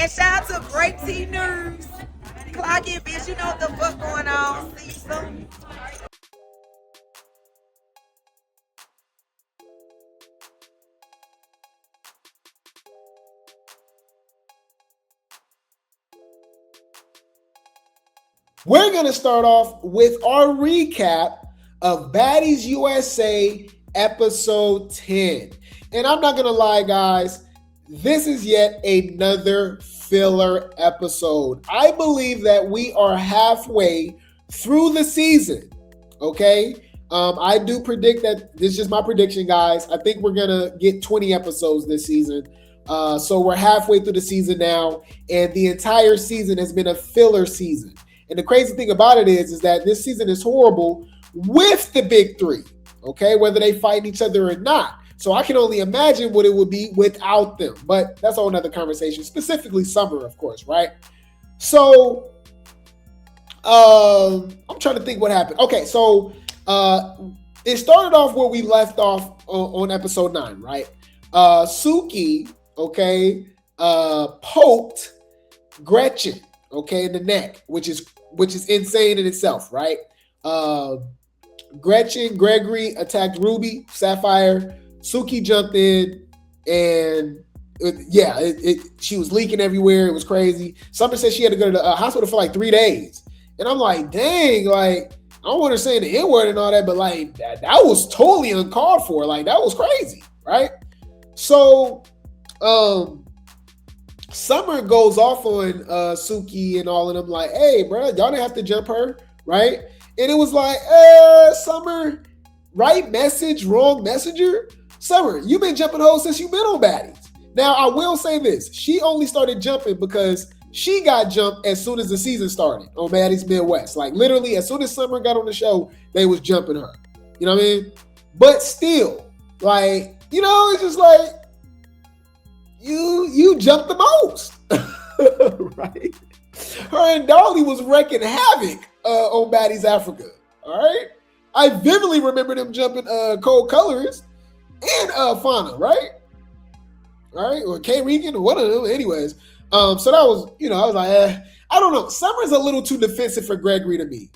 man. Shout out to Grape Tea News. Clock it, bitch. You know what the fuck going on. See you soon. We're going to start off with our recap of Baddies USA episode 10. And I'm not going to lie, guys, this is yet another filler episode. I believe that we are halfway through the season, okay? I do predict that, this is just my prediction, guys. I think we're going to get 20 episodes this season. So we're halfway through the season now, and the entire season has been a filler season. And the crazy thing about it is that this season is horrible with the big three, okay, whether they fight each other or not. So I can only imagine what it would be without them. But that's a whole nother conversation, specifically Summer, of course, right? So I'm trying to think what happened. Okay, so it started off where we left off on episode 9, right? Suki, okay, poked Gretchen, okay, in the neck, which is insane in itself, right? Gretchen, Gregory attacked Ruby, Sapphire. Suki jumped in, and she was leaking everywhere. It was crazy. Summer said she had to go to the hospital for like 3 days, and I'm like, dang, like I don't want to say the N word and all that, but like that was totally uncalled for. Like that was crazy, right? So, Summer goes off on Suki and all of them, like, hey, bro, y'all didn't have to jump her, right? And it was like, Summer, right message, wrong messenger. Summer, you've been jumping hoes since you've been on Baddies. Now, I will say this. She only started jumping because she got jumped as soon as the season started on Baddies Midwest. Like, literally, as soon as Summer got on the show, they was jumping her. You know what I mean? But still, like, you know, it's just like, you jumped the most, right? Her and Dolly was wrecking havoc on Baddies Africa, all right? I vividly remember them jumping Cold Colors and Fauna, right? All right, or K Regan, or one of them. Anyways, so that was, you know, I was like, I don't know. Summer's a little too defensive for Gregory to me.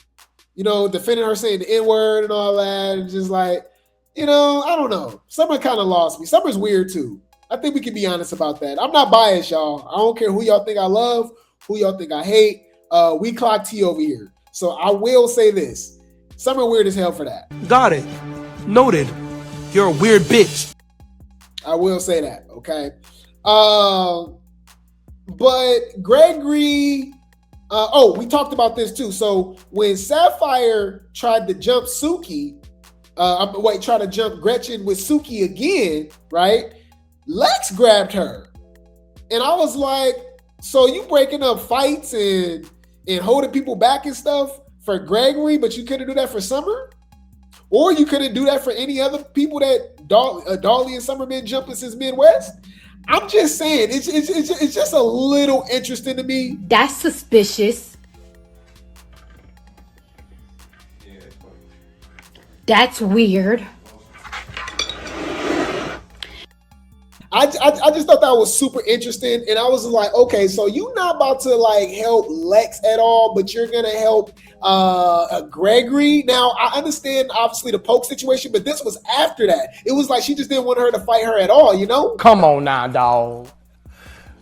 You know, defending her saying the N-word and all that, and just like, you know, I don't know. Summer kind of lost me. Summer's weird too. I think we can be honest about that. I'm not biased, y'all. I don't care who y'all think I love, who y'all think I hate. We clock T over here. So I will say this. Summer weird as hell for that. Got it. Noted. You're a weird bitch. I will say that, okay? But Gregory, we talked about this too. So when Sapphire tried to jump Suki, tried to jump Gretchen with Suki again, right? Lex grabbed her. And I was like, so you breaking up fights and holding people back and stuff for Gregory, but you couldn't do that for Summer? Or you couldn't do that for any other people that Dolly and Summer been jumping since Midwest? I'm just saying, it's just a little interesting to me. That's suspicious. That's weird. I just thought that was super interesting, and I was like, okay, so you're not about to like help Lex at all, but you're gonna help Gregory. Now I understand obviously the poke situation, but this was after that. It was like she just didn't want her to fight her at all, you know? Come on now, dog.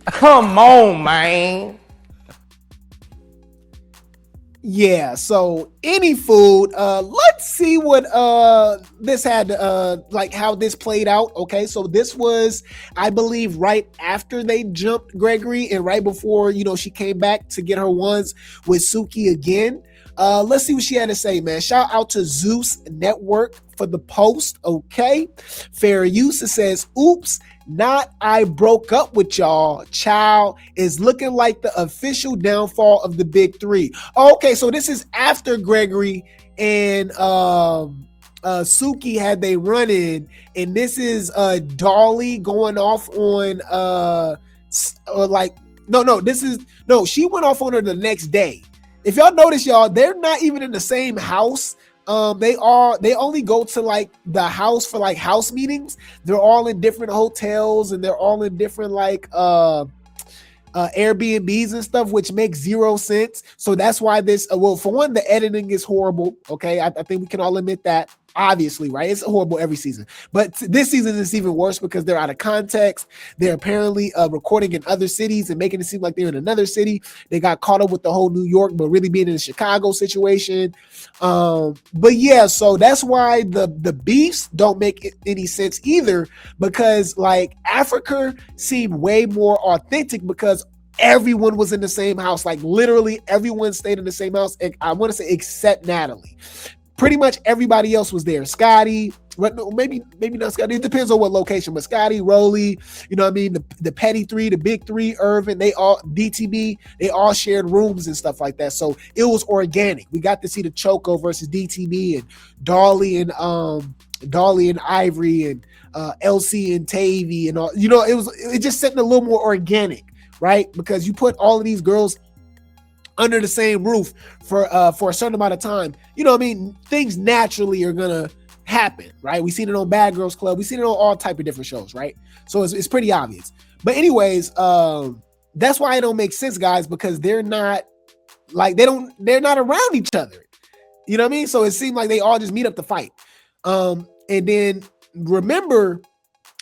Come on, man. Yeah, so any food, let's see what this had like how this played out. Okay, so this was, I believe, right after they jumped Gregory and right before, you know, she came back to get her ones with Suki again. Let's see what she had to say, man. Shout out to Zeus Network for the post. Okay, fair use. It says, oops, not I broke up with y'all. Child is looking like the official downfall of the big three. Okay, so this is after Gregory and Suki had they run in, and this is Dolly going off on she went off on her the next day. If y'all notice, y'all, they're not even in the same house. They only go to like the house for like house meetings. They're all in different hotels and they're all in different like Airbnbs and stuff, which makes zero sense. So that's why this, well, for one, the editing is horrible. Okay. I think we can all admit that. Obviously, right? It's horrible every season. But this season is even worse because they're out of context. They're apparently recording in other cities and making it seem like they're in another city. They got caught up with the whole New York, but really being in a Chicago situation. But yeah, so that's why the beefs don't make any sense either, because like Africa seemed way more authentic because everyone was in the same house. Like literally everyone stayed in the same house. I want to say except Natalie. Pretty much everybody else was there. Scotty, maybe not Scotty. It depends on what location, but Scotty, Rolly, you know what I mean? The petty three, the big three, Irvin, they all, DTB, they all shared rooms and stuff like that. So it was organic. We got to see the Choco versus DTB and Dolly and Ivory and LC and Tavy and all. You know, it just setting a little more organic, right? Because you put all of these girls under the same roof for a certain amount of time, you know what I mean? Things naturally are gonna happen, right? We seen it on Bad Girls Club. We seen it on all type of different shows, right? So it's pretty obvious. But anyways, that's why it don't make sense, guys, because they're not around each other. You know what I mean? So it seemed like they all just meet up to fight. And then remember,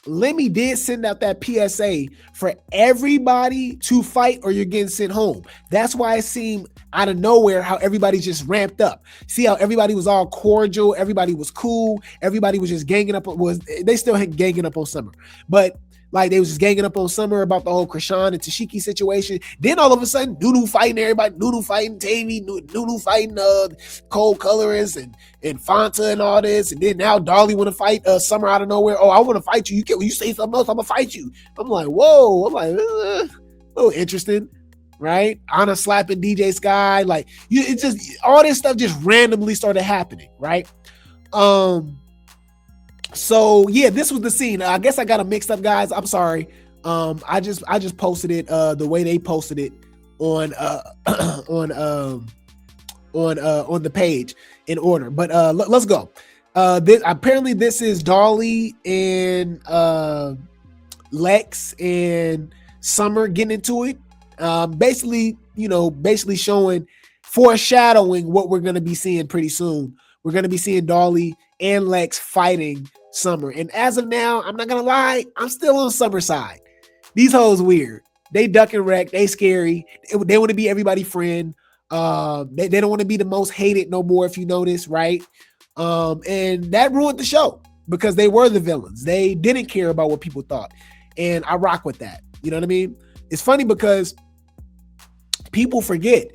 Lemmy did send out that PSA for everybody to fight or you're getting sent home. That's why it seemed out of nowhere how everybody just ramped up. See how everybody was all cordial, everybody was cool, everybody was just ganging up. They still had ganging up on Summer, but like they was just ganging up on Summer about the whole Krishan and Tashiki situation. Then all of a sudden, Nunu fighting everybody, Nunu fighting Tavy, Nunu fighting Cold Colorist and Fanta and all this. And then now Dolly want to fight Summer out of nowhere. Oh, I want to fight you. You say something else, I'm gonna fight you. I'm like, whoa. I'm like, a little interesting, right? Ahna slapping DJ Sky, like it's just all this stuff just randomly started happening, right? So yeah, this was the scene. I guess I got them mixed up, guys. I'm sorry. I just posted it the way they posted it on the page in order. But let's go. This is Dolly and Lex and Summer getting into it. Basically showing, foreshadowing what we're gonna be seeing pretty soon. We're gonna be seeing Dolly and Lex fighting Summer. And as of now, I'm not gonna lie, I'm still on Summer side. These hoes weird. They duck and wreck. They scary. They want to be everybody's friend. They don't want to be the most hated no more, if you notice, right? And that ruined the show because they were the villains. They didn't care about what people thought. And I rock with that. You know what I mean? It's funny because people forget.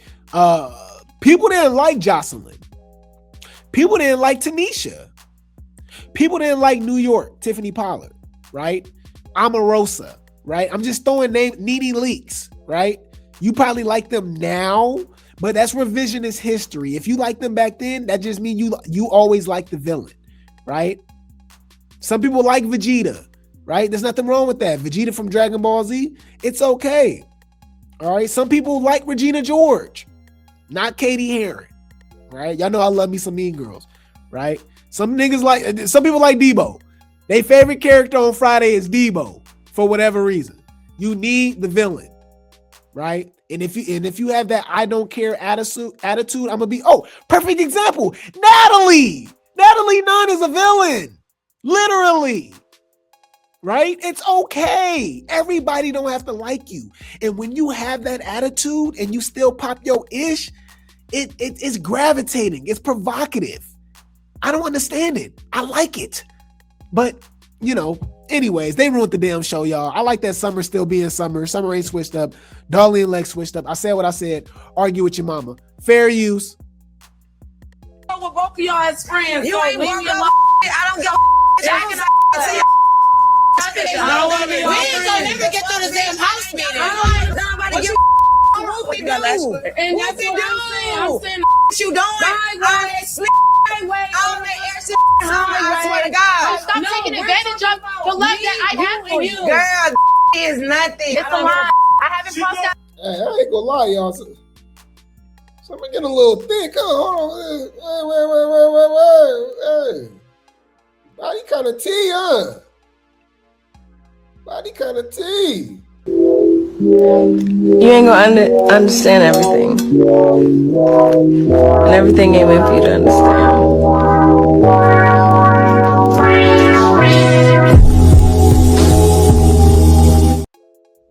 People didn't like Jocelyn. People didn't like Tanisha. People didn't like New York, Tiffany Pollard, right? Omarosa, right? I'm just throwing name Nene Leakes, right? You probably like them now, but that's revisionist history. If you like them back then, that just means you always like the villain, right? Some people like Vegeta, right? There's nothing wrong with that. Vegeta from Dragon Ball Z, it's okay. All right. Some people like Regina George, not Katie Heron, right? Y'all know I love me some Mean Girls, right? Some people like Debo. Their favorite character on Friday is Debo for whatever reason. You need the villain, right? And if you have that I don't care attitude, I'm gonna be perfect example. Natalie Nunn is a villain, literally, right? It's okay. Everybody don't have to like you, and when you have that attitude and you still pop your ish, it's gravitating. It's provocative. I don't understand it. I like it. But, anyways, they ruined the damn show, y'all. I like that Summer still being Summer. Summer ain't switched up. Dolly and Lex switched up. I said what I said. Argue with your mama. Fair use. With both of y'all as friends. You ain't leave me walk alone. I don't give We ain't gonna never get through the damn house meeting. Nobody give What you do? And What you do? I'm saying you doing? All that slick, all that air shit. I swear to God. Stop taking advantage of the love that I have for you. Girl, is nothing. It's a lie. I haven't crossed out. Hey, I ain't gonna lie, y'all. Something getting a little thick. Hold on. Hey. Body kind of tea, huh? Body kind of tea. You ain't gonna understand everything. And everything ain't meant for you to understand.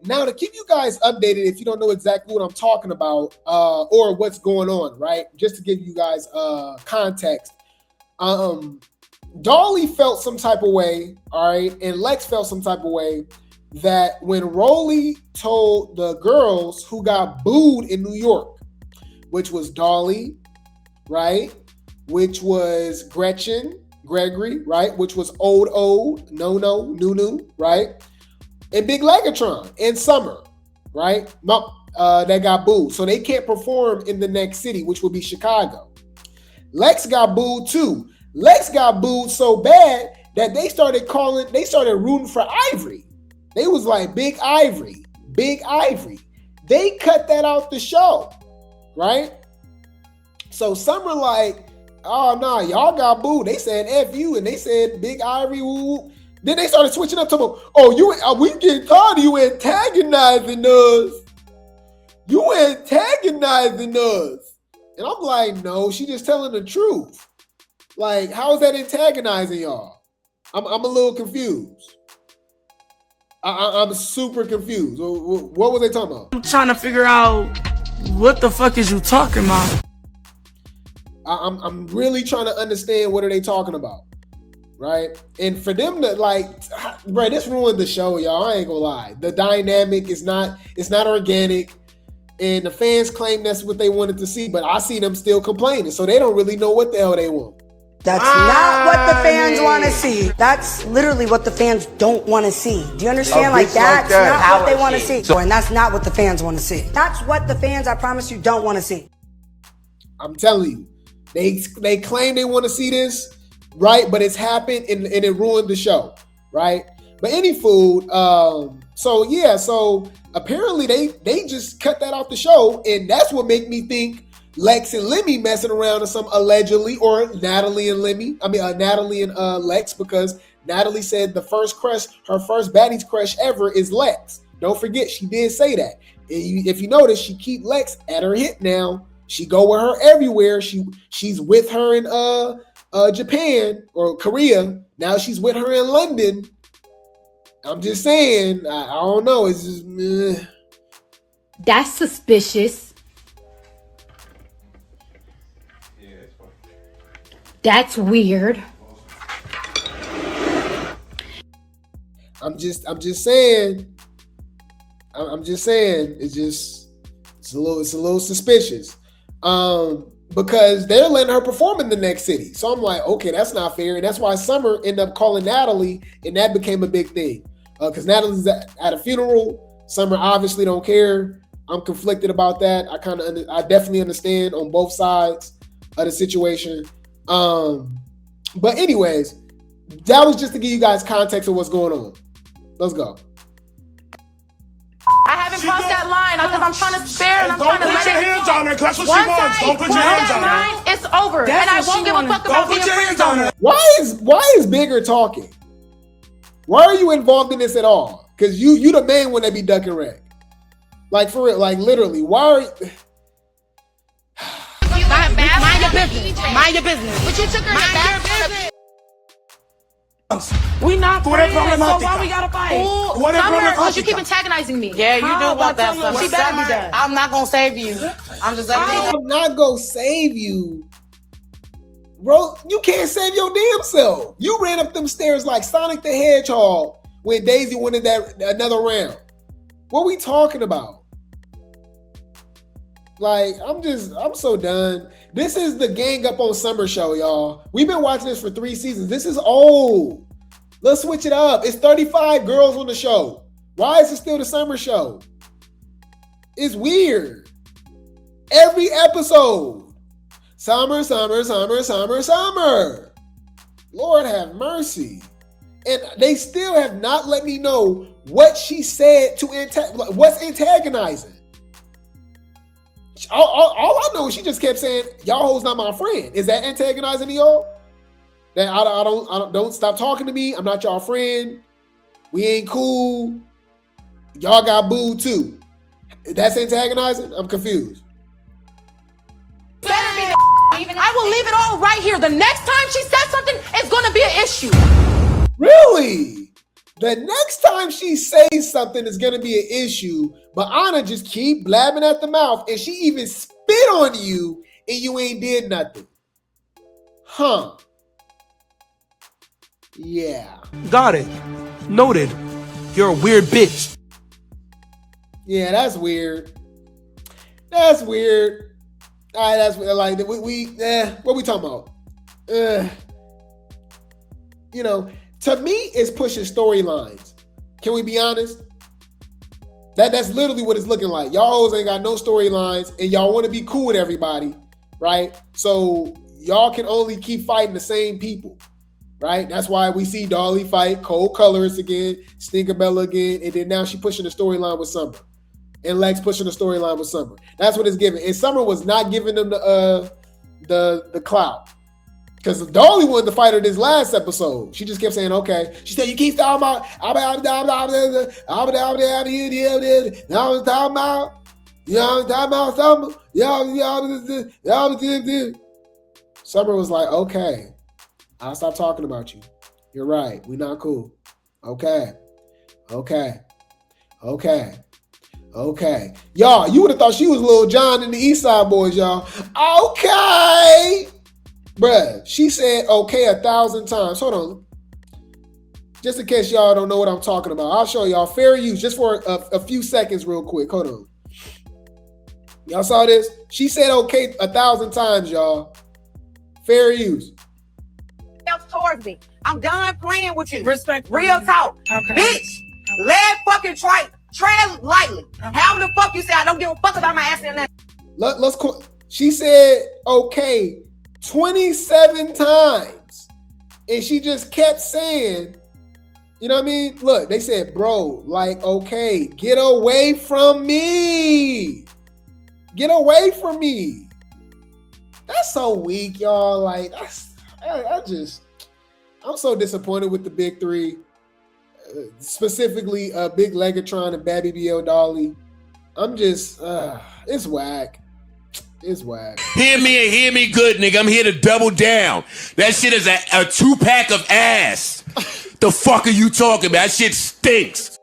Now, to keep you guys updated, if you don't know exactly what I'm talking about or what's going on, right? Just to give you guys context, Dolly felt some type of way, all right, and Lex felt some type of way that when Rolly told the girls who got booed in New York, which was Dolly, right, which was Gregory, right, which was Old, Nunu, right, and Big Legatron and Summer, right, that got booed. So they can't perform in the next city, which would be Chicago. Lex got booed too. Lex got booed so bad that they started rooting for Ivory. They was like, Big Ivory. They cut that out the show, right? So Summer like, oh no, y'all got booed. They said F you, and they said Big Ivory, woo. Then they started switching up to them. Oh, we getting tired of you antagonizing us. You antagonizing us. And I'm like, no, she just telling the truth. Like, how is that antagonizing y'all? I'm a little confused. I'm super confused. What were they talking about? I'm trying to figure out what the fuck is you talking about? I'm really trying to understand what are they talking about, right? And for them to like, bro, this ruined the show, y'all. I ain't gonna lie. The dynamic is not organic, and the fans claim that's what they wanted to see, but I see them still complaining, so they don't really know what the hell they want. That's not what the fans want to see. That's literally what the fans don't want to see. Do you understand? Like that's not what they want to see. And that's not what the fans want to see. That's what the fans, I promise you, don't want to see. I'm telling you, they claim they want to see this, right? But it's happened and it ruined the show, right? But any food, so apparently they just cut that off the show, and that's what make me think Lex and Lemmy messing around or some allegedly, or Natalie and Lex, because Natalie said her first baddie's crush ever is Lex. Don't forget, she did say that. And if you notice, she keep Lex at her hip now. She go with her everywhere. She's with her in Japan or Korea. Now she's with her in London. I'm just saying, I don't know. It's just That's suspicious. That's weird. I'm just saying. It's a little suspicious. Because they're letting her perform in the next city. So I'm like, okay, that's not fair. And that's why Summer ended up calling Natalie, and that became a big thing. Because Natalie's at a funeral. Summer obviously don't care. I'm conflicted about that. I definitely understand on both sides of the situation. But anyways, that was just to give you guys context of what's going on. Let's go. I haven't crossed that line because I'm trying to spare and I'm trying to let it go. Don't put your hands on her. That's what she wants. Don't put your hands on her. It's over, and I won't give a fuck about being friends on her. Why is Bigger talking? Why are you involved in this at all? Because you the main one that be ducking wreck. Like for real, like literally. Why are you... Mind your business. Mind your business. But you took her in the bathroom. We not friends, so why we gotta fight? Because you keep antagonizing me. Yeah, you do want that stuff. She better be done. I'm not gonna save you. I'm just letting you know. I'm not gonna save you. Bro, you can't save your damn self. You ran up them stairs like Sonic the Hedgehog when Daisy wanted that another round. What we talking about? Like, I'm so done. This is the Gang Up on Summer show, y'all. We've been watching this for 3 seasons. This is old. Let's switch it up. It's 35 girls on the show. Why is it still the summer show? It's weird. Every episode. Summer. Lord have mercy. And they still have not let me know what she said to what's antagonizing. All I know is she just kept saying, y'all hoes not my friend. Is that antagonizing to y'all? That I don't stop talking to me. I'm not y'all friend. We ain't cool. Y'all got booed too. That's antagonizing? I'm confused. I will leave it all right here. The next time she says something, it's going to be an issue. Really? The next time she says something is going to be an issue, but Ahna just keep blabbing at the mouth, and she even spit on you, and you ain't did nothing. Huh. Yeah. Got it. Noted. You're a weird bitch. Yeah, that's weird. That's weird. All right, that's like what we talking about? You know, to me, it's pushing storylines. Can we be honest? That's literally what it's looking like. Y'all hoes ain't got no storylines, and y'all want to be cool with everybody, right? So y'all can only keep fighting the same people, right? That's why we see Dolly fight Cold Colors again, Stinkerbella again, and then now she pushing the storyline with Summer. And Lex pushing the storyline with Summer. That's what it's giving. And Summer was not giving them the clout. Because Dolly wanted to fight her this last episode. She just kept saying, okay. She said, you keep talking about, Summer was like, okay, I'll stop talking about you. You're right. We're not cool. Okay. Y'all, you would have thought she was Lil Jon and the East Side Boys, y'all. Okay. Bruh, she said okay 1,000 times. Hold on. Just in case y'all don't know what I'm talking about, I'll show y'all fair use just for a few seconds real quick. Hold on. Y'all saw this? She said okay 1,000 times, y'all. Fair use. Towards me. I'm done playing with you. Respect. Real talk. Okay. Bitch. Lead fucking tread lightly. How the fuck you say I don't give a fuck about my ass and that? Let's she said okay 27 times. And she just kept saying, you know what I mean? Look, they said, bro, like, okay, get away from me. Get away from me. That's so weak, y'all. Like, I'm so disappointed with the big three. Specifically, Big Legatron and Babby BL Dolly. I'm just, it's whack. It's whack. Hear me and hear me good, nigga. I'm here to double down. That shit is a 2-pack of ass. The fuck are you talking about? That shit stinks.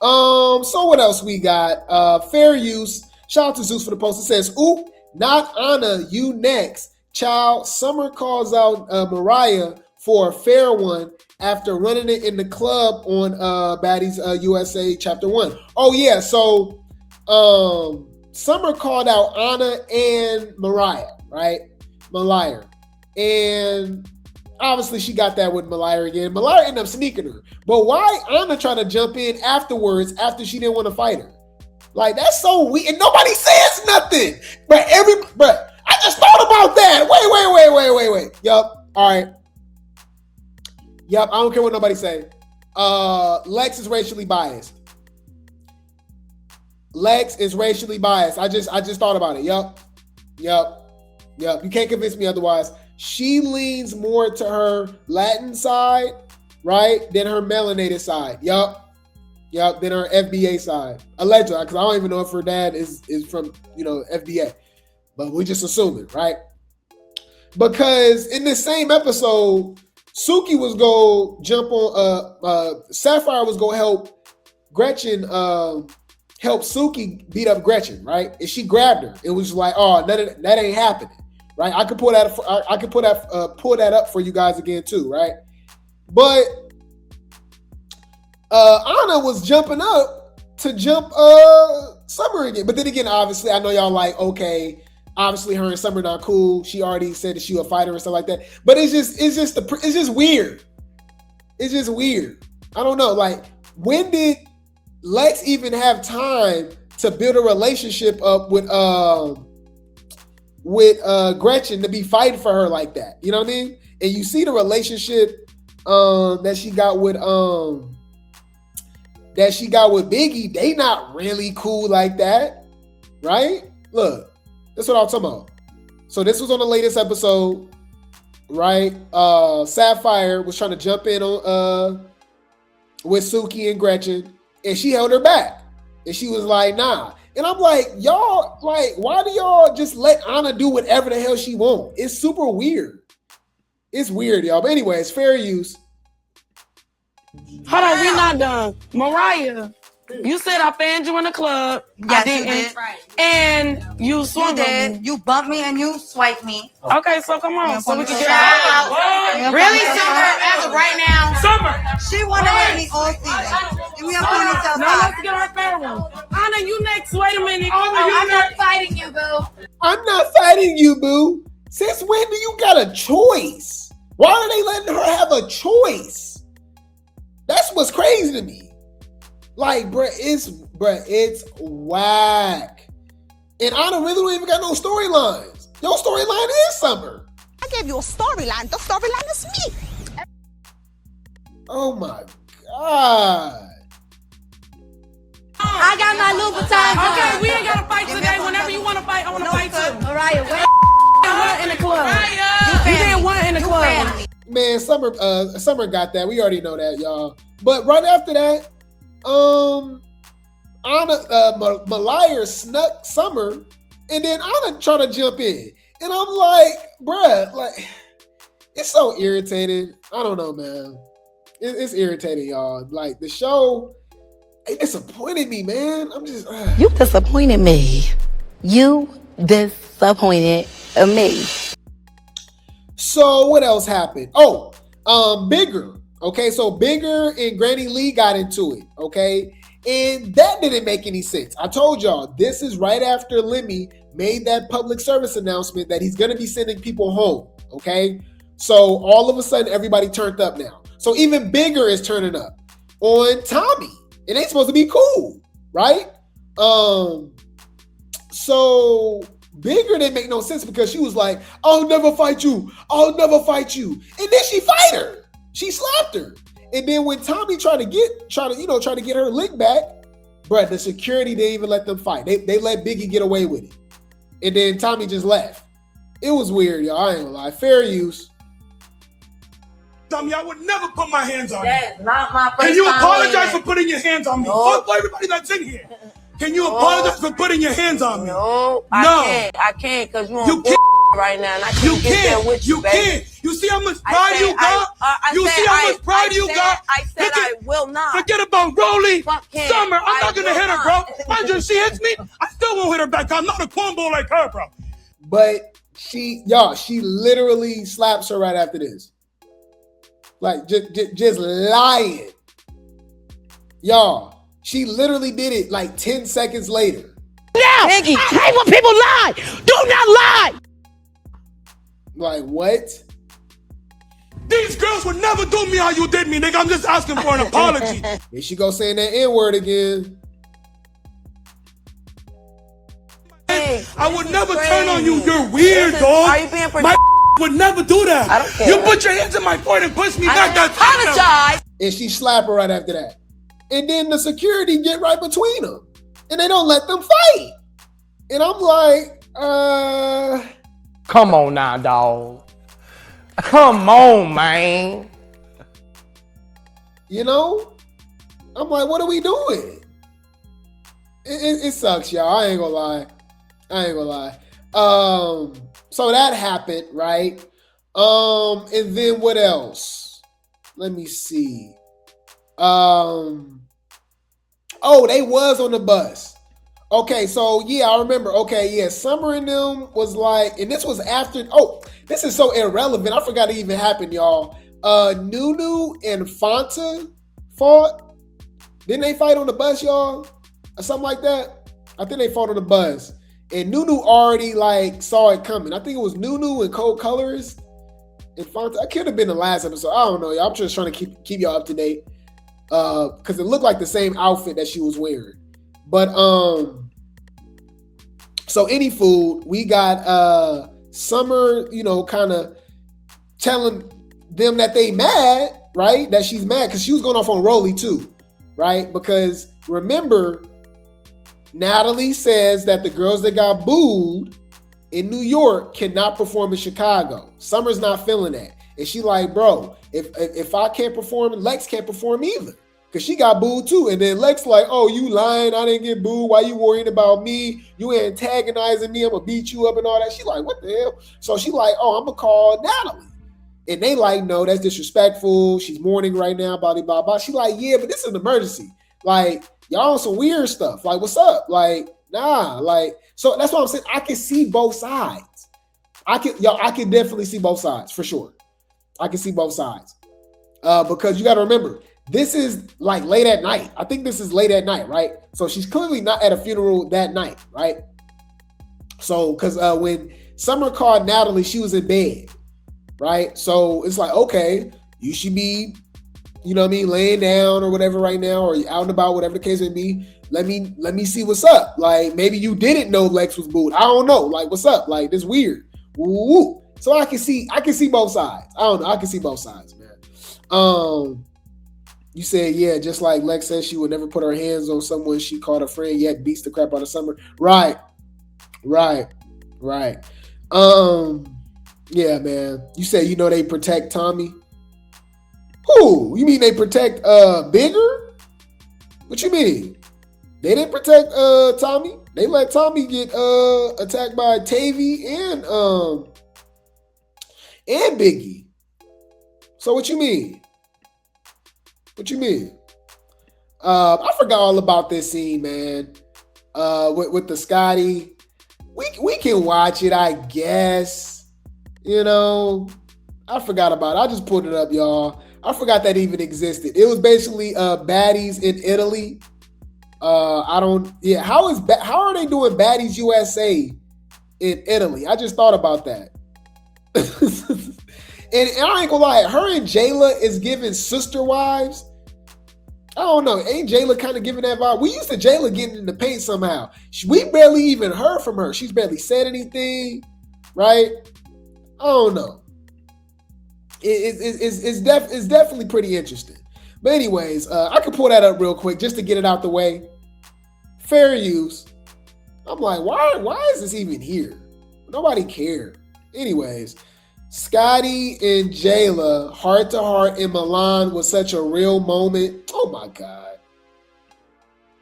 So what else we got? Fair use. Shout out to Zeus for the post. It says, oop, not Ahna, you next. Child, Summer calls out Mariah for a fair one after running it in the club on Baddies USA Chapter 1. Oh, yeah. So Summer called out Ahna and Mariah, right? Mariah. And obviously she got that with Mariah again. Mariah ended up sneaking her. But why Ahna trying to jump in afterwards after she didn't want to fight her? Like, that's so weird. And nobody says nothing. But I just thought about that. Wait. Yup. All right. Yup. I don't care what nobody say. Lex is racially biased. Lex is racially biased. I just thought about it. Yup. You can't convince me otherwise. She leans more to her Latin side, right, than her melanated side. Yup. Than her FBA side. Allegedly, because I don't even know if her dad is from, FBA. But we just assume it, right? Because in this same episode, Suki was going to jump on, Sapphire was going to help Gretchen, help Suki beat up Gretchen, right? And she grabbed her. It was like, oh, that ain't happening, right? I could pull that up for you guys again too, right? But Ahna was jumping up to jump Summer again. But then again, obviously, I know y'all like, okay, obviously her and Summer not cool. She already said that she a fighter and stuff like that. But it's just weird. It's just weird. I don't know. Like, when did Lex even have time to build a relationship up with Gretchen to be fighting for her like that? You know what I mean? And you see the relationship that she got with Biggie. They not really cool like that, right? Look. That's what I'm talking about. So this was on the latest episode, right? Sapphire was trying to jump in on with Suki and Gretchen, and she held her back. And she was like, nah. And I'm like, y'all, like, why do y'all just let Ahna do whatever the hell she want? It's super weird. It's weird, y'all. But anyway, it's fair use. Hold on, we not done. Mariah, you said I fanned you in the club. Yes, I didn't. you did. And you swung on me. You bumped me and you swiped me. Okay, so come on. So we can get out. Really, Summer, as of right now? Summer! She wanted with me all season. Give me a ponytail. No, let's get her fair one. Ahna, you next. Wait a minute. I'm not fighting you, boo. I'm not fighting you, boo. Since when do you got a choice? Why are they letting her have a choice? That's what's crazy to me. Like, bruh, it's whack. And Ahna really don't even got no storylines. Your storyline is Summer. I gave you a storyline. The storyline is me. Oh my God. I got my Louboutin. Okay, we ain't got to fight today. Whenever you want to fight, I want to fight too. Mariah, wait. In the club. You did one in the club. Man, Summer got that. We already know that, y'all. But right after that, Mariah snuck Summer, and then Ahna trying to jump in. And I'm like, bruh, like, it's so irritating. I don't know, man. It's irritating, y'all. Like, the show, it disappointed me, man. I'm just... You disappointed me. You disappointed me. So what else happened? Oh, Bigger. Okay, so Bigger and Granny Lee got into it. Okay, and that didn't make any sense. I told y'all this is right after Lemmy made that public service announcement that he's gonna be sending people home. Okay, so all of a sudden everybody turned up now. So even Bigger is turning up on Tommie. It ain't supposed to be cool, right? So Bigger didn't make no sense because she was like, I'll never fight you. I'll never fight you. And then she fight her. She slapped her. And then when Tommie tried to get her lick back, bruh, the security didn't even let them fight. They let Biggie get away with it. And then Tommie just left. It was weird, y'all. I ain't gonna lie. Fair use. Tommie, I would never put my hands on you. That's not my first Can you time apologize doing for putting your hands on me? No. Fuck for everybody that's in here. Can you apologize for putting your hands on me? No, I can't because you're on can't. right now. And I can't get there with you, baby. Can't. You see how much pride you got? You see how much pride you got? I said I will not. Forget about Rolly. Fuck him. Summer, I'm not going to will hit her, not. bro. Mind you, if she hits me, I still won't hit her back. I'm not a cornball like her, bro. But she literally slaps her right after this. Like, just lying. Y'all, she literally did it like 10 seconds later. Now, Biggie, I hate when people lie. Do not lie. Like, what? These girls would never do me how you did me, nigga. I'm just asking for an apology. Here she go saying that N-word again. I would never turn on you. You're weird, dog. Are you being My would never do that. I don't care. You put your hands in my foot and push me back. That's apologize. And she slapped her right after that. And then the security get right between them. And they don't let them fight. And I'm like, Come on now, dog. Come on, man. You know? I'm like, what are we doing? It sucks, y'all. I ain't gonna lie. So that happened, right? And then what else? Let me see. Oh, they was on the bus. Okay, so yeah, I remember. Okay, yeah, Summer and them was like, and this was after, this is so irrelevant. I forgot it even happened, y'all. Nunu and Fanta fought. Didn't they fight on the bus, y'all? Or something like that? I think they fought on the bus. And Nunu already like saw it coming. I think it was Nunu and Cold Colors and Fanta. I could have been the last episode. I don't know, y'all. I'm just trying to keep y'all up to date. Because it looked like the same outfit that she was wearing. But so any food, we got Summer, kind of telling them that they mad, right? That she's mad because she was going off on Rolly too, right? Because remember, Natalie says that the girls that got booed in New York cannot perform in Chicago. Summer's not feeling that. And she like, bro, if I can't perform, Lex can't perform either. because she got booed too. And then Lex like, oh, you lying, I didn't get booed, why you worrying about me, you antagonizing me, I'm gonna beat you up and all that. She like, what the hell? So she like, oh, I'm gonna call Natalie. And they like, no, that's disrespectful, she's mourning right now, blah blah blah. She like, yeah, but this is an emergency, like y'all on some weird stuff, like what's up, like nah, like. So that's what I'm saying, I can see both sides. I can definitely see both sides for sure. I can see both sides. Because you got to remember, this is like late at night. I think this is late at night, right? So she's clearly not at a funeral that night, right? So, because when Summer called Natalie, she was in bed, right? So it's like, okay, you should be, you know what I mean, laying down or whatever right now, or out and about, whatever the case may be. Let me see what's up. Like, maybe you didn't know Lex was booed. I don't know. Like, what's up? Like, this weird. Woo. So I can see both sides. I don't know. I can see both sides, man. You said, yeah, just like Lex said, she would never put her hands on someone she called a friend, yet beats the crap out of Summer. Right. Yeah, man. You said, you know, they protect Tommie. Who? You mean they protect Bigger? What you mean? They didn't protect Tommie. They let Tommie get attacked by Tavy and Biggie. So what you mean? What you mean? I forgot all about this scene, man. With the Scotty. We can watch it, I guess. You know, I forgot about it. I just pulled it up, y'all. I forgot that even existed. It was basically baddies in Italy. How are they doing Baddies USA in Italy? I just thought about that. and I ain't gonna lie, her and Jayla is giving sister wives. I don't know. Ain't Jayla kind of giving that vibe? We used to Jayla getting in the paint somehow. We barely even heard from her. She's barely said anything, right? I don't know. It's definitely pretty interesting. But anyways, I could pull that up real quick just to get it out the way. Fair use. I'm like, why is this even here? Nobody cared. Anyways, Scotty and Jayla, heart to heart in Milan was such a real moment. Oh my God.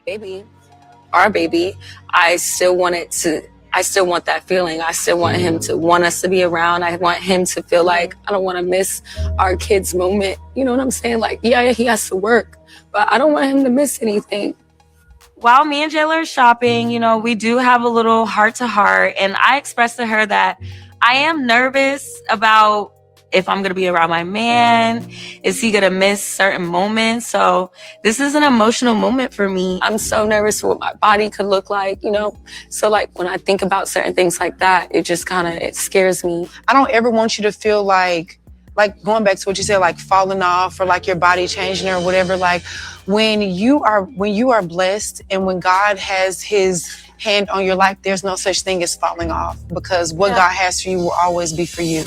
Baby, our baby, I still want that feeling. I still want him to want us to be around. I want him to feel like I don't want to miss our kid's moment. You know what I'm saying? Like, yeah, he has to work, but I don't want him to miss anything. While me and Jayla are shopping, you know, we do have a little heart to heart. And I expressed to her that I am nervous about if I'm going to be around my man. Is he going to miss certain moments? So this is an emotional moment for me. I'm so nervous for what my body could look like, you know? So like when I think about certain things like that, it just it scares me. I don't ever want you to feel like going back to what you said, like falling off or like your body changing or whatever. Like when you are blessed and when God has his hand on your life, there's no such thing as falling off, because what God has for you will always be for you.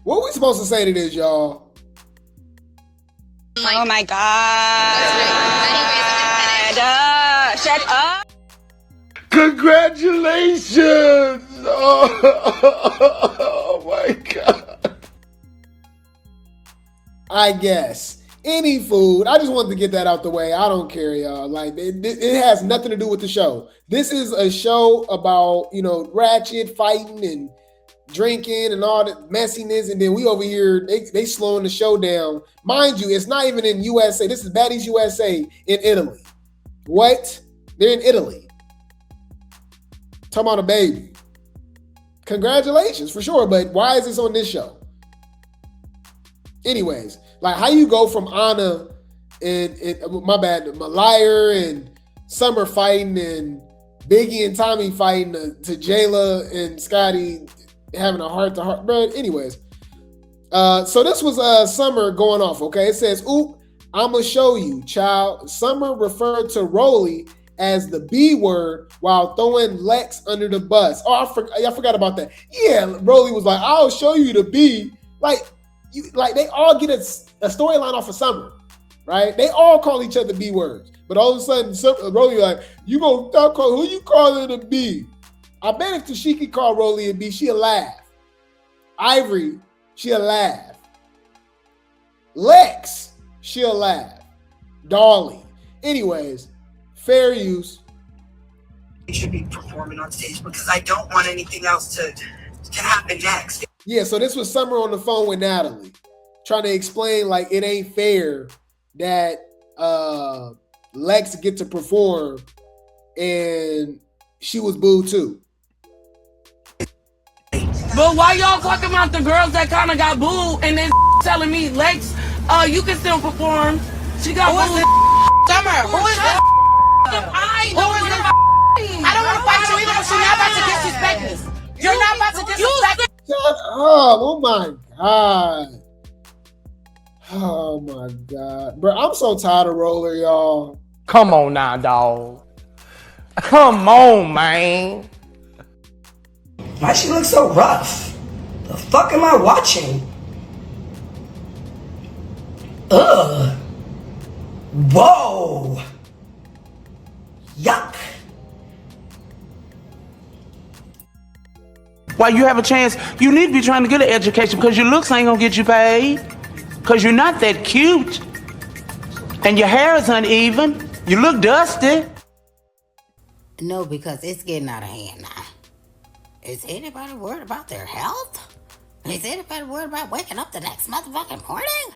What are we supposed to say to this, y'all? Oh my God. Shut up. Congratulations! Oh my God. I guess. Any food. I just wanted to get that out the way. I don't care, y'all. Like, it has nothing to do with the show. This is a show about, you know, ratchet fighting and drinking and all the messiness, and then we over here, they slowing the show down. Mind you, it's not even in USA. This is Baddies USA in Italy. What? They're in Italy. Talking about a baby. Congratulations, for sure, but why is this on this show? Anyways, like how you go from Ahna and Mariah and Summer fighting and Biggie and Tommie fighting to Jayla and Scotty having a heart-to-heart. But anyways, so this was Summer going off, okay? It says, oop, I'm going to show you, child. Summer referred to Rolly as the B word while throwing Lex under the bus. Oh, I forgot about that. Yeah, Rolly was like, I'll show you the B. Like they all get a storyline off of Summer, right? They all call each other B words. But all of a sudden, Rolly like, you gonna stop calling, who you calling a B? I bet if Tashiki called Rolly a B, she'll laugh. Ivory, she'll laugh. Lex, she'll laugh. Dolly. Anyways, fair use. You should be performing on stage because I don't want anything else to happen next. Yeah, so this was Summer on the phone with Natalie, trying to explain like it ain't fair that Lex get to perform and she was booed too. But why y'all talking about the girls that kind of got booed and then telling me, Lex, you can still perform. She got booed. Summer, who is this? I don't want to fight you either, but you're not about to disrespect me. You're not about to disrespect me. Shut up. Oh my God. Oh my God. Bro, I'm so tired of Roller, y'all. Come on now, dog. Come on, man. Why she look so rough? The fuck am I watching? Ugh. Whoa. Yuck. While you have a chance, you need to be trying to get an education because your looks ain't gonna get you paid. Because you're not that cute. And your hair is uneven. You look dusty. No, because it's getting out of hand now. Is anybody worried about their health? Is anybody worried about waking up the next motherfucking morning?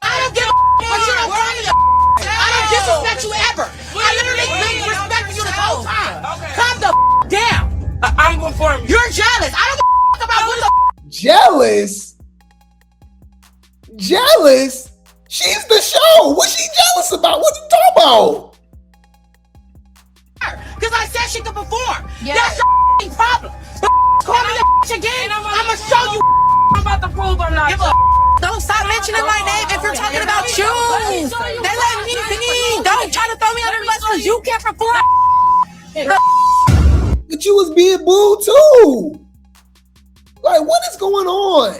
I don't give a but you don't call me a I don't disrespect you ever. I literally been respecting you the whole time. Calm the down. I'm performing. You're jealous. I don't give a about what the Jealous? Jealous? She's the show. What's she jealous about? What are you talking about? because I said she could perform. That's your problem. Call me the again. I'ma show you I'm about to prove I'm not. Don't stop mentioning my name if you're talking about you. They let me be. Don't try to throw me under the bus because you can't perform. But you was being booed too. Like, what is going on?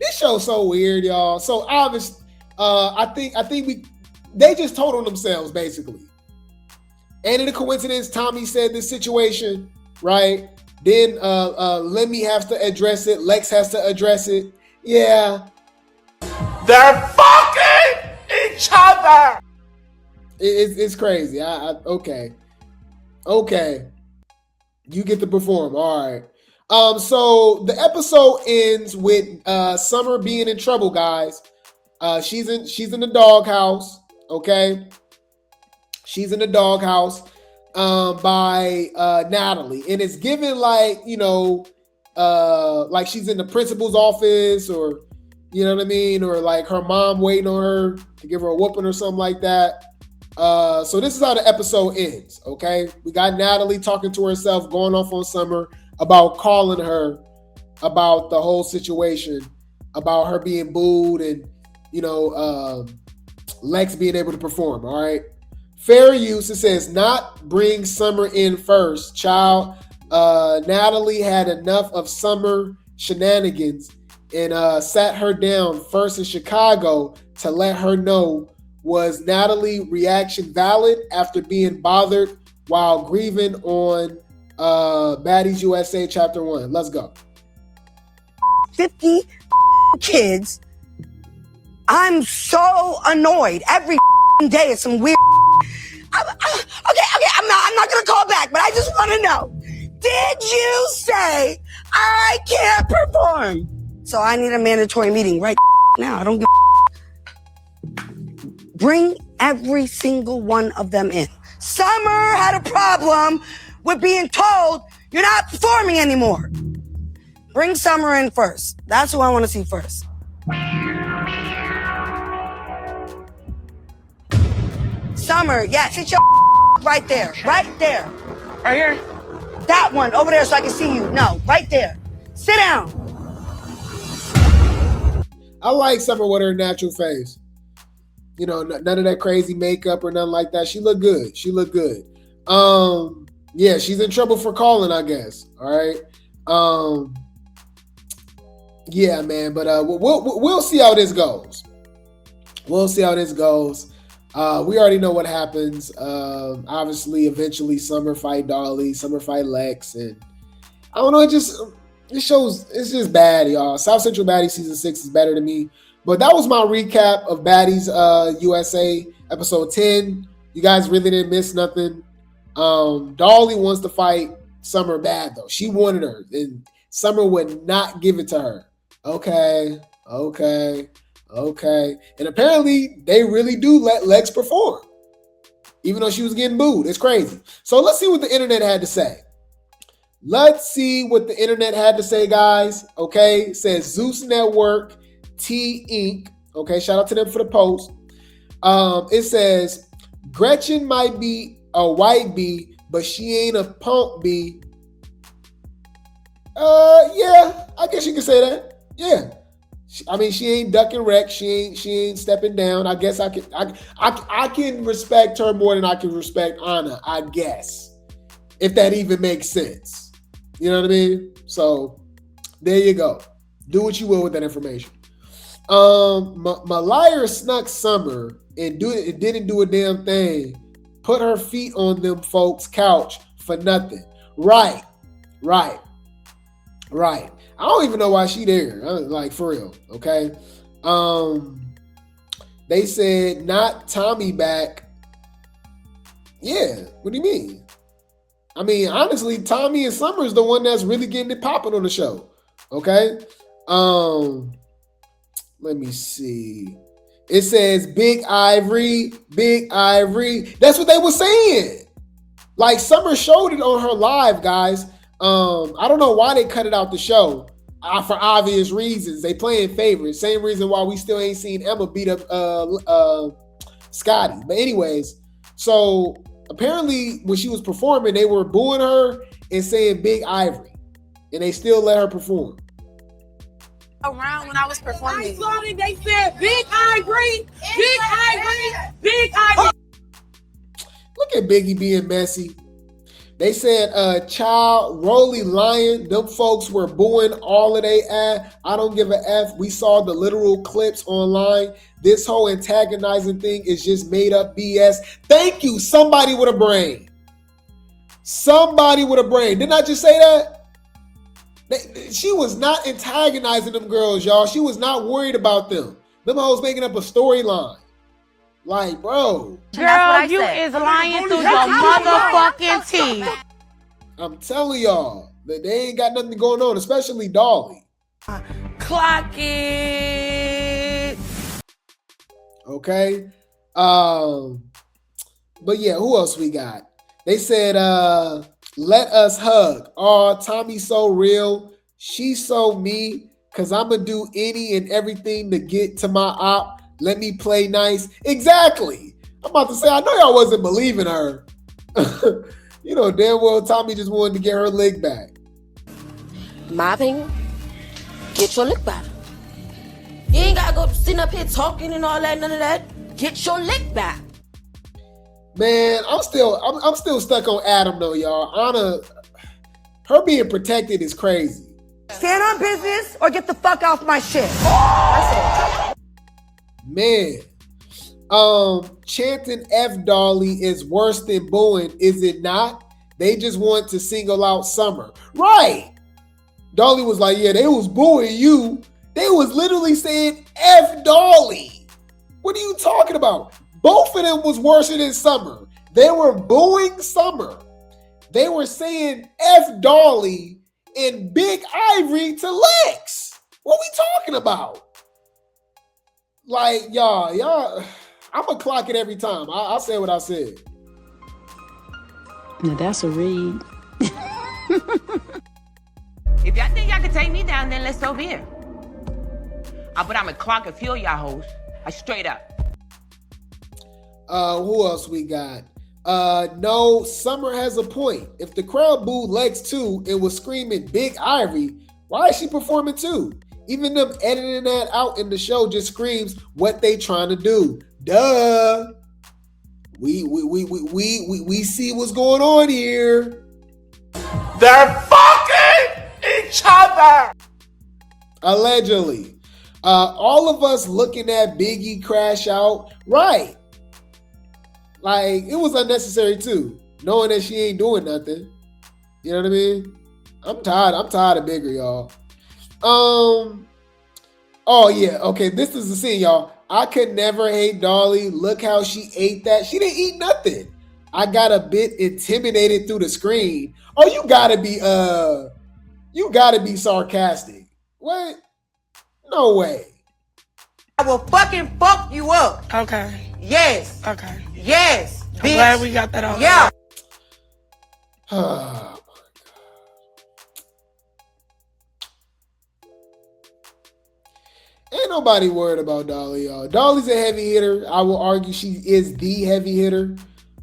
This show's so weird, y'all. So obvious. I think they just told on themselves basically. Ain't it a coincidence? Tommy said this situation, right? Then Lemmy has to address it. Lex has to address it. Yeah. They're fucking each other. It's crazy. Okay. You get to perform. All right. So the episode ends with Summer being in trouble, guys. She's in the doghouse. Okay. She's in the doghouse by Natalie, and it's given like like she's in the principal's office, or you know what I mean, or like her mom waiting on her to give her a whooping or something like that. So this is how the episode ends. Okay, we got Natalie talking to herself, going off on Summer about calling her about the whole situation, about her being booed, and Lex being able to perform. All right. Fair use, it says, not bring Summer in first. Child, Natalie had enough of Summer shenanigans and sat her down first in Chicago to let her know, was Natalie reaction valid after being bothered while grieving on Baddies USA Chapter 1. Let's go. 50 kids. I'm so annoyed. Every day it's some weird. Okay, I'm not gonna call back, but I just want to know, did you say I can't perform? So I need a mandatory meeting right now. I don't give Bring every single one of them in. Summer had a problem with being told you're not performing anymore. Bring Summer in first. That's who I want to see first. Summer, yeah, sit your right there. Right here. That one over there so I can see you. No, right there. Sit down. I like Summer with her natural face. None of that crazy makeup or nothing like that. She looked good. Yeah, she's in trouble for calling, I guess. All right. Yeah, man. But we'll see how this goes. We already know what happens. Obviously, eventually, Summer fight Dolly, Summer fight Lex, and I don't know. It shows. It's just bad, y'all. South Central Baddies season 6 is better to me. But that was my recap of Baddies USA episode 10. You guys really didn't miss nothing. Dolly wants to fight Summer bad though. She wanted her, and Summer would not give it to her. Okay. And apparently they really do let Lex perform, even though she was getting booed. It's crazy. So let's see what the internet had to say. Let's see what the internet had to say, guys. Okay, it says Zeus Network, T Inc. Okay, shout out to them for the post. It says Gretchen might be a white bee, but she ain't a punk bee. Yeah, I guess you could say that. Yeah. I mean, she ain't ducking wreck. She ain't stepping down. I guess I can respect her more than I can respect Ahna, I guess. If that even makes sense. You know what I mean? So there you go. Do what you will with that information. Mariah snuck Summer and didn't do a damn thing. Put her feet on them folks' couch for nothing. Right. I don't even know why she there. Like, for real, okay? They said, not Tommie back. Yeah, what do you mean? I mean, honestly, Tommie and Summer's the one that's really getting it popping on the show, okay? Let me see. It says Big Ivory. That's what they were saying. Like, Summer showed it on her live, guys. I don't know why they cut it out the show. For obvious reasons. They playing favorites. Same reason why we still ain't seen Emma beat up Scotty. But anyways, so apparently when she was performing, they were booing her and saying Big Ivory. And they still let her perform. Around when I was performing. I saw them, they said Big Ivory. Look at Biggie being messy. They said, child, Rolly lying. Them folks were booing all of they ass. I don't give a F. We saw the literal clips online. This whole antagonizing thing is just made up BS. Thank you. Somebody with a brain. Didn't I just say that? She was not antagonizing them girls, y'all. She was not worried about them. Them hoes making up a storyline. Like, bro. Girl, you is lying through your motherfucking teeth. I'm telling y'all that they ain't got nothing going on, especially Dolly. Clock it. Okay. But yeah, who else we got? They said, let us hug. Oh, Tommie's so real. She's so me. Cause I'ma do any and everything to get to my op. Let me play nice. Exactly. I'm about to say, I know y'all wasn't believing her. You know damn well Tommie just wanted to get her lick back. My opinion, get your lick back. You ain't gotta go sitting up here talking and all that, none of that. Get your lick back. Man, I'm still stuck on Adam though, y'all. Ahna, her being protected is crazy. Stand on business or get the fuck off my shit. Man, chanting F Dolly is worse than booing, is it not? They just want to single out Summer. Right. Dolly was like, yeah, they was booing you. They was literally saying F Dolly. What are you talking about? Both of them was worse than Summer. They were booing Summer. They were saying F Dolly and Big Ivory to Lex. What we talking about? Like, y'all, I'm going to clock it every time. I'll say what I said. Now that's a read. If y'all think y'all can take me down, then let's over here. But I'm going to clock a few of y'all hoes. Straight up. Who else we got? No, Summer has a point. If the crowd booed Lex too and was screaming Big Ivory, why is she performing too? Even them editing that out in the show just screams what they trying to do. Duh. We see what's going on here. They're fucking each other. Allegedly. All of us looking at Biggie crash out. Right. Like, it was unnecessary too, knowing that she ain't doing nothing. You know what I mean? I'm tired of Bigger, y'all. Oh yeah, okay. This is the scene, y'all. I could never hate Dolly. Look how she ate that. She didn't eat nothing. I got a bit intimidated through the screen. Oh, you gotta be sarcastic. What? No way. I will fucking fuck you up. Okay. Yes. Okay. Yes. I'm bitch. glad we got that on. Yeah. Ain't nobody worried about Dolly, y'all. Dolly's a heavy hitter. I will argue she is the heavy hitter.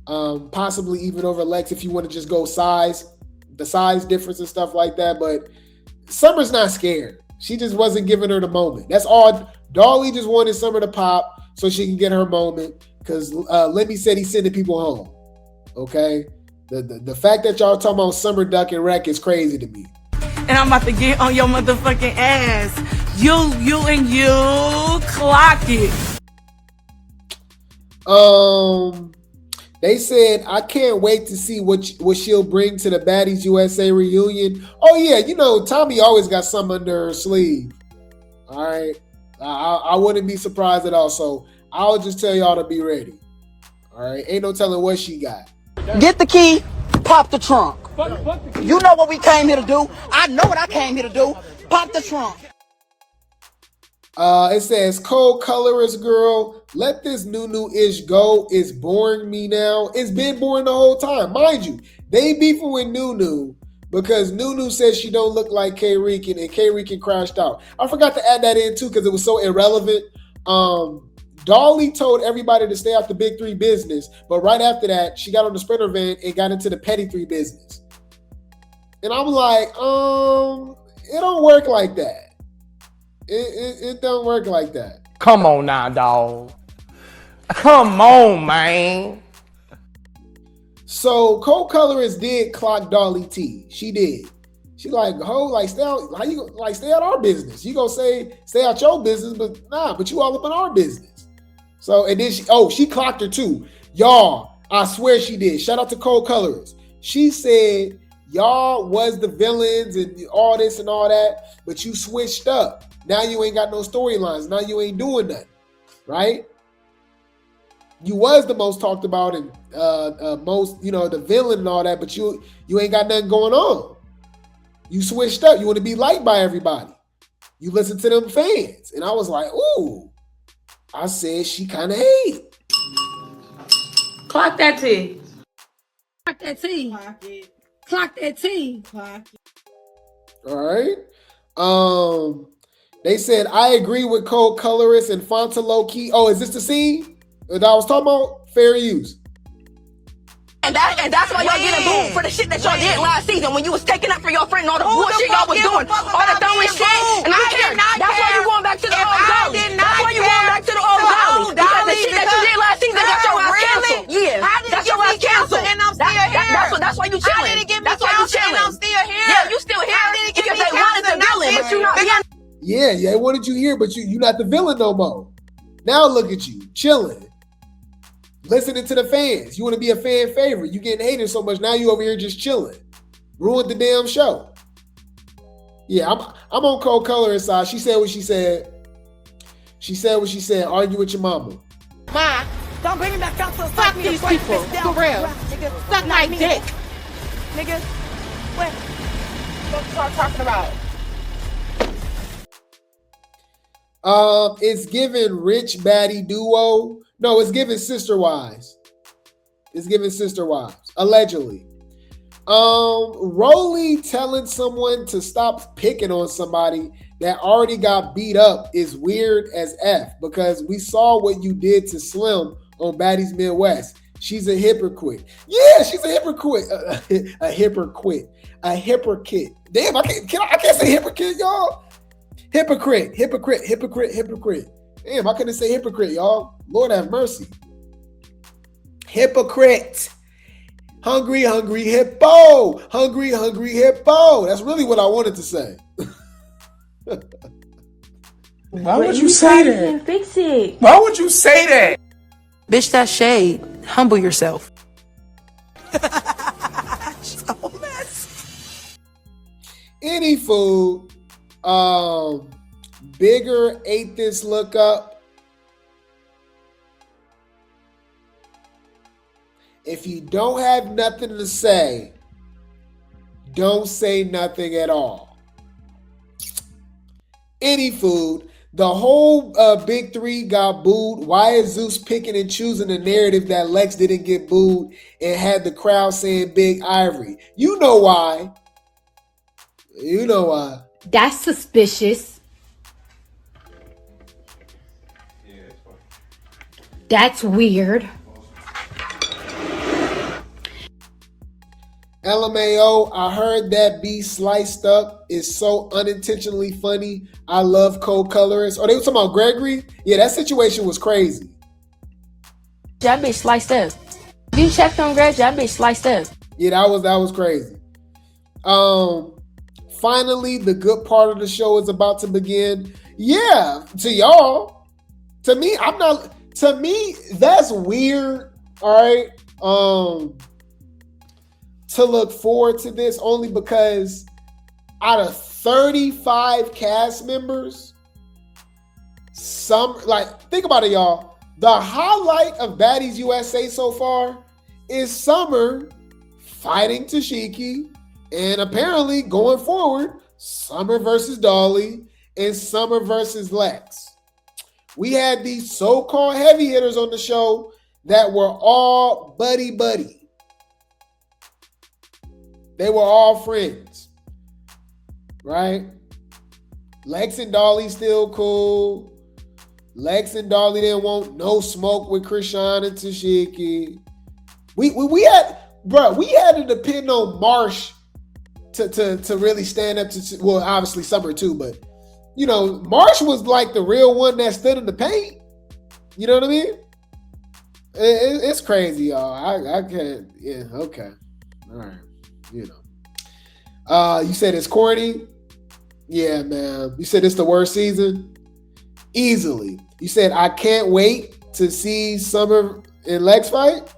Possibly even over Lex if you want to just go the size difference and stuff like that. But Summer's not scared. She just wasn't giving her the moment. That's all. Dolly just wanted Summer to pop so she can get her moment because Lemmy said he's sending people home. Okay? The fact that y'all talking about Summer duck and wreck is crazy to me. And I'm about to get on your motherfucking ass. You clock it. They said, I can't wait to see what she'll bring to the Baddies USA reunion. Oh yeah, you know, Tommie always got something under her sleeve. All right. I wouldn't be surprised at all. So I'll just tell y'all to be ready. All right. Ain't no telling what she got. Get the key, pop the trunk. You know what we came here to do. I know what I came here to do. Pop the trunk. It says, cold colorist girl, let this Nunu-ish go. It's boring me now. It's been boring the whole time. Mind you, they beefing with Nunu because Nunu says she don't look like K-Rican and K-Rican crashed out. I forgot to add that in too because it was so irrelevant. Dolly told everybody to stay out the big three business, but right after that, she got on the Sprinter van and got into the petty three business. And I'm like, it don't work like that. It don't work like that. Come on now, dog. Come on, man. So Cold Colorist did clock Dolly T. She did. She like, stay out. How you like stay out our business? You gonna say stay out your business, but you all up in our business. So and then she clocked her too. Y'all, I swear she did. Shout out to Cold Colorist. She said y'all was the villains and all this and all that, but you switched up. Now you ain't got no storylines. Now you ain't doing nothing, right? You was the most talked about and most, the villain and all that, but you ain't got nothing going on. You switched up. You want to be liked by everybody. You listen to them fans. And I was like, ooh, I said she kind of hate. Clock that T. Clock that T. Clock that T. All right. They said, I agree with Cold Colorist and Fonta Low Key. Oh, is this the scene that I was talking about? Fair use. And that's why y'all getting booed for the shit that y'all did last season when you was taking up for your friend and all the bullshit y'all was doing. All the throwing shit. And I care. That's why you going back to the old Dolly. That's why you going back to the old Dolly. Because the shit that you did last season got your ass canceled. Yeah. That's your ass canceled. And I'm still here. That's why you chilling. That's why you chilling. And I'm still here. Yeah, you still here. Because they wanted the villain, but you not. Yeah, they wanted you here, but you not the villain no more. Now look at you, chilling. Listening to the fans. You want to be a fan favorite. You getting hated so much. Now you over here just chilling. Ruined the damn show. Yeah, I'm on Cold Colorist side. She said what she said. She said what she said. Argue with your mama. Ma, don't bring me back out to fuck these people. For real. Nigga, suck my dick. Nigga, what you start talking about? It's giving rich baddie duo. No, it's giving sister wives. It's giving sister wives, allegedly. Rolly telling someone to stop picking on somebody that already got beat up is weird as F because we saw what you did to Slim on Baddies Midwest. She's a hypocrite. Yeah, she's a hypocrite. A hypocrite. A hypocrite. Damn, I can't say hypocrite, y'all. Hypocrite. Damn, I couldn't say hypocrite, y'all. Lord have mercy. Hypocrite. Hungry hippo. Hungry hippo. That's really what I wanted to say. Why would you say that? Fix it. Why would you say that? Bitch, that's shade. Humble yourself. So mess. Any food. Bigger ate this look up. If you don't have nothing to say, don't say nothing at all. Any food. The whole big three got booed. Why is Zeus picking and choosing the narrative that Lex didn't get booed and had the crowd saying Big Ivory? You know why. You know why. That's suspicious. That's weird. LMAO, I heard that be sliced up is so unintentionally funny. I love co-colorists. Oh, they were talking about Gregory? Yeah, that situation was crazy. That bitch sliced up. If you checked on Greg, that bitch sliced up. Yeah, that was crazy. Finally, the good part of the show is about to begin. Yeah, to y'all. To me, that's weird. All right. To look forward to this only because out of 35 cast members, think about it, y'all. The highlight of Baddies USA so far is Summer fighting Tashiki, and apparently going forward, Summer versus Dolly and Summer versus Lex. We had these so-called heavy hitters on the show that were all buddy-buddy. They were all friends, right? Lex and Dolly still cool. Lex and Dolly didn't want no smoke with Krishan and Tashiki. We had to depend on Marsh to really stand up to, well, obviously Summer too, but you know, Marsh was like the real one that stood in the paint. You know what I mean? It's crazy, y'all. I can't. Yeah. Okay. All right. You know. You said it's corny. Yeah, man. You said it's the worst season. Easily. You said I can't wait to see Summer and Lex fight.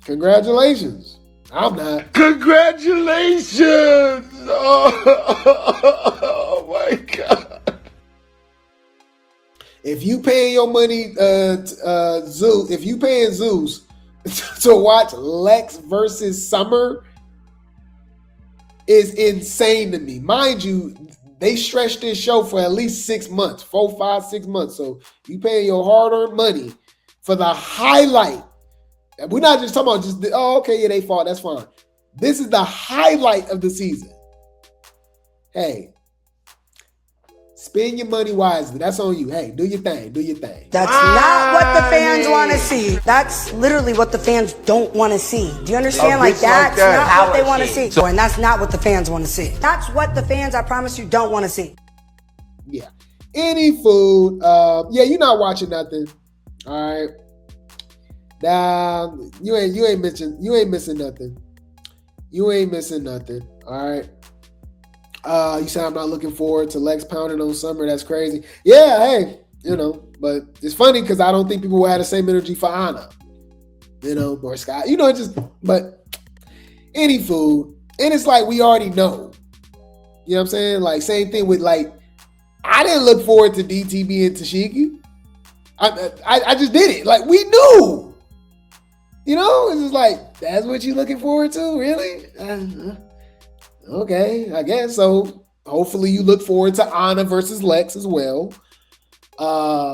Congratulations. I'm not. Congratulations! Oh my God. If you paying your money, Zeus, if you paying Zeus to watch Lex versus Summer, is insane to me. Mind you, they stretched this show for at least 6 months, 4, 5, 6 months. So you paying your hard-earned money for the highlight. We're not just talking about okay, yeah, they fought, that's fine. This is the highlight of the season. Hey, spend your money wisely. That's on you. Hey, do your thing. Do your thing. That's not what the fans want to see. That's literally what the fans don't want to see. Do you understand? That's not what they want to see. And that's not what the fans want to see. That's what the fans, I promise you, don't want to see. Yeah. Any food. Yeah, you're not watching nothing. All right. Nah, you ain't missing nothing. You ain't missing nothing. All right. You said I'm not looking forward to Lex pounding on Summer. That's crazy. Yeah, hey, you know, but it's funny because I don't think people will have the same energy for Ahna, you know, or Scott, you know, but any food. And it's like we already know. You know what I'm saying? Like, same thing with, like, I didn't look forward to DTB and Tashiki. I just did it. Like, we knew. You know, it's just like, that's what you looking forward to? Really? Okay, I guess so. Hopefully you look forward to Ahna versus Lex as well.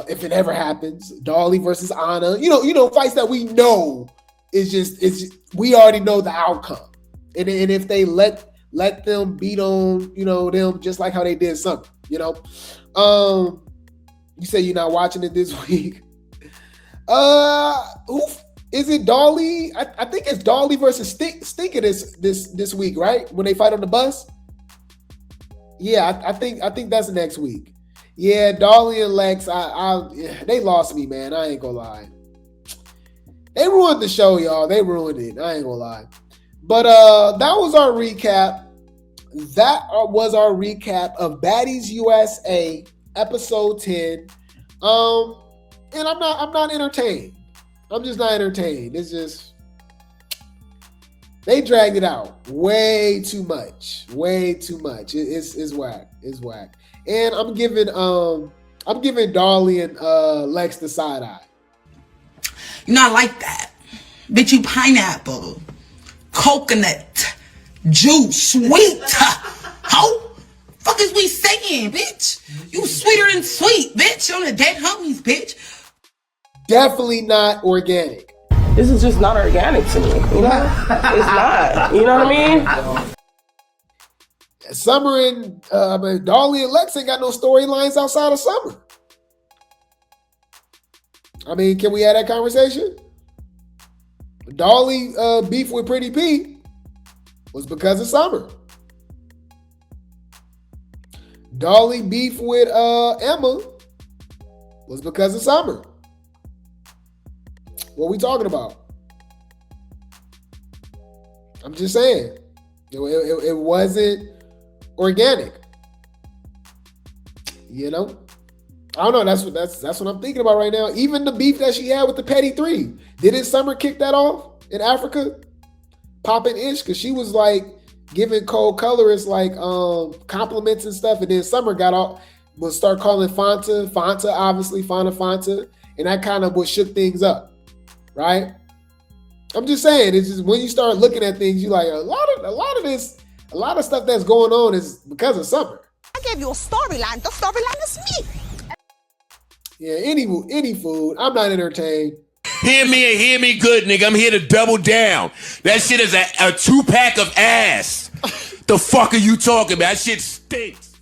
If it ever happens. Dolly versus Ahna. You know, fights that we know it's just we already know the outcome. And if they let them beat on, you know, them just like how they did Summer, you know. You say you're not watching it this week. Is it Dolly? I think it's Dolly versus Stinker this week, right? When they fight on the bus. Yeah, I think that's next week. Yeah, Dolly and Lex, they lost me, man. I ain't gonna lie. They ruined the show, y'all. They ruined it. I ain't gonna lie. But that was our recap. That was our recap of Baddies USA episode 10. And I'm not entertained. I'm just not entertained. It's just they dragged it out way too much. Way too much. It's whack. It's whack. And I'm giving Dolly and Lex the side eye. You know, I like that. Bitch, you pineapple, coconut, juice, sweet. How fuck is we saying, bitch? You sweeter than sweet, bitch. On the dead homies, bitch. Definitely not organic. This is just not organic to me. You know? It's not. You know what I mean? Summer and Dolly and Lex ain't got no storylines outside of Summer. I mean, can we have that conversation? Dolly beef with Pretty P was because of Summer. Dolly beef with Emma was because of Summer. What are we talking about? I'm just saying. It wasn't organic. You know? I don't know. That's what I'm thinking about right now. Even the beef that she had with the Petty Three. Didn't Summer kick that off in Africa? Popping ish, because she was like giving Cold Colorist like compliments and stuff, and then Summer got off, would start calling Fanta, obviously Fanta, and that kind of what shook things up, right? I'm just saying, it's just when you start looking at things, you like a lot of stuff that's going on is because of Summer. I gave you a storyline. The storyline is me. Yeah, any food. I'm not entertained. Hear me and hear me good, nigga. I'm here to double down. That shit is a 2-pack of ass. The fuck are you talking about? That shit stinks.